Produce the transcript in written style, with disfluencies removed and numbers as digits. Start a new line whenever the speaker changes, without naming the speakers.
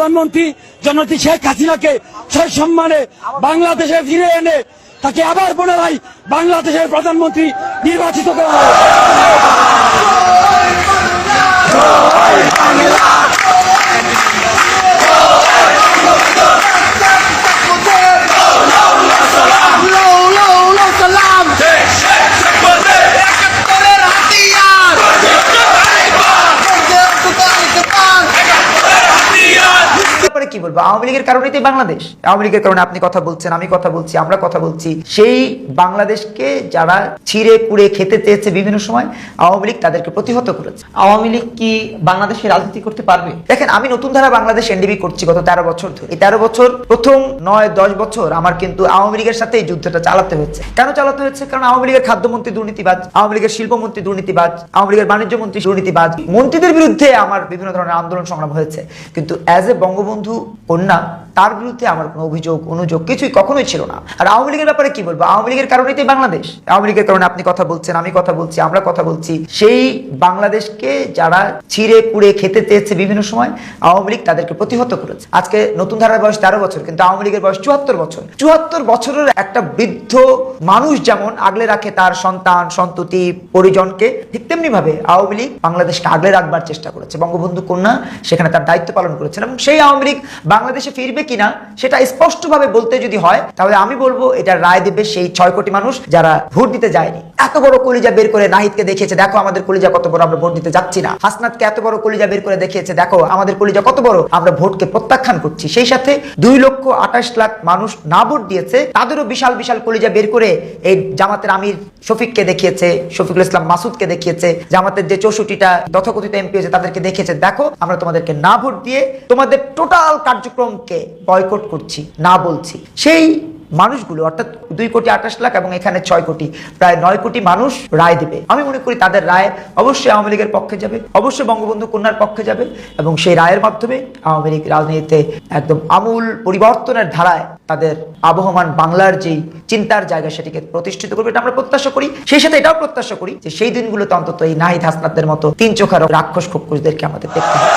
প্রধানমন্ত্রী জননেত্রী শেখ হাসিনাকে সসম্মানে বাংলাদেশে ফিরে এনে তাকে আবার পুনরায় বাংলাদেশের প্রধানমন্ত্রী নির্বাচিত করা হয়।
কি বলবো, আওয়ামী লীগের কারণেই তো বাংলাদেশ। আওয়ামী লীগের কারণে আপনি কথা বলছেন, আমি কথা বলছি, আমরা কথা বলছি। সেই বাংলাদেশকে যারা ছিঁড়ে কুড়ে খেতে চেয়েছে বিভিন্ন সময়, আওয়ামী লীগ তাদেরকে প্রতিহত করেছে।
আওয়ামী লীগ কি বাংলাদেশে রাজনীতি করতে পারবে?
দেখেন, আমি নতুন ধারা বাংলাদেশ এনডিবি করছি গত 13 বছর ধরে। এই 13 বছর, প্রথম 9-10 বছর আমার কিন্তু আওয়ামী লীগের সাথে এই যুদ্ধটা চালাতে হয়েছে। কেন চালাতে হয়েছে? কারণ আওয়ামী লীগের খাদ্যমন্ত্রী দুর্নীতিবাজ, আওয়ামী লীগের শিল্পমন্ত্রী দুর্নীতিবাজ, আওয়ামী লীগের বাণিজ্য মন্ত্রী দুর্নীতিবাজ। মন্ত্রীদের বিরুদ্ধে আমার বিভিন্ন ধরনের আন্দোলন সংগ্রাম হয়েছে, কিন্তু অ্যাজ এ বঙ্গবন্ধু কন্যা তার বিরুদ্ধে আমার কোনো অভিযোগ অনুযোগ কিছুই কখনোই ছিল না। আর আওয়ামী লীগের ব্যাপারে কি বলবো, আওয়ামী লীগের কারণেই তো বাংলাদেশ। আওয়ামী লীগের কারণে আপনি কথা বলছেন, আমি কথা বলছি, আমরা কথা বলছি। সেই বাংলাদেশকে যারা ছিঁড়ে কুড়ে খেতে চেয়েছে বিভিন্ন সময়, আওয়ামী লীগ তাদেরকে প্রতিহত করেছে। আজকে নতুন ধারার বয়স 13 বছর, কিন্তু আওয়ামী লীগের বয়স 74 বছর। 74 বছরের একটা বৃদ্ধ মানুষ যেমন আগলে রাখে তার সন্তান সন্ততি পরিজনকে, ঠিক তেমনি ভাবে আওয়ামী লীগ বাংলাদেশকে আগলে রাখবার চেষ্টা করেছে। বঙ্গবন্ধু কন্যা সেখানে তার দায়িত্ব পালন করেছেন, এবং সেই আওয়ামী লীগ বাংলাদেশে ফিরবে কিনা সেটা স্পষ্টভাবে বলতে যদি হয়, তাহলে আমি বলবো এটা রায় দেবে সেই 6 কোটি মানুষ যারা ভোট দিতে যায়নি। এত বড় কলিজা বের করে নাহিদকে দেখিয়েছে, দেখো আমাদের কলিজা কত বড়, আমরা ভোট দিতে যাচ্ছি না। হাসনাতকে এত বড় কলিজা বের করে দেখিয়েছে, দেখো আমাদের কলিজা কত বড়, আমরা ভোটকে প্রত্যাখ্যান করছি। সেই সাথে 2,28,00,000 মানুষ না ভোট দিয়েছে, তাদেরও বিশাল বিশাল কলিজা বের করে এই জামাতের আমির শফিককে দেখিয়েছে, শফিকুল ইসলাম মাসুদকে দেখিয়েছে, জামাতের যে 64টা তথাকথিত এমপি হয়েছে তাদেরকে দেখিয়েছে, দেখো আমরা তোমাদেরকে না ভোট দিয়ে তোমাদের টোটাল কার্যক্রমকে বয়কট করছি, না বলছি। সেই মানুষগুলো অর্থাৎ 2,28,00,000 এবং এখানে 6 কোটি, প্রায় 9 কোটি মানুষ রায় দেবে। আমি মনে করি তাদের রায় অবশ্যই আওয়ামী লীগের পক্ষে যাবে, অবশ্যই বঙ্গবন্ধু কন্যার পক্ষে যাবে, এবং সেই রায়ের মাধ্যমে আওয়ামী লীগ রাজনীতিতে একদম আমূল পরিবর্তনের ধারায় তাদের আবহমান বাংলার যেই চিন্তার জায়গা সেটিকে প্রতিষ্ঠিত করবে, এটা আমরা প্রত্যাশা করি। সেই সাথে এটাও প্রত্যাশা করি যে সেই দিনগুলোতে অন্তত এই নাহিদ হাসনাতদের মতো 3 চোখার রাক্ষস খোকরদেরকে আমাদের দেখতে হবে।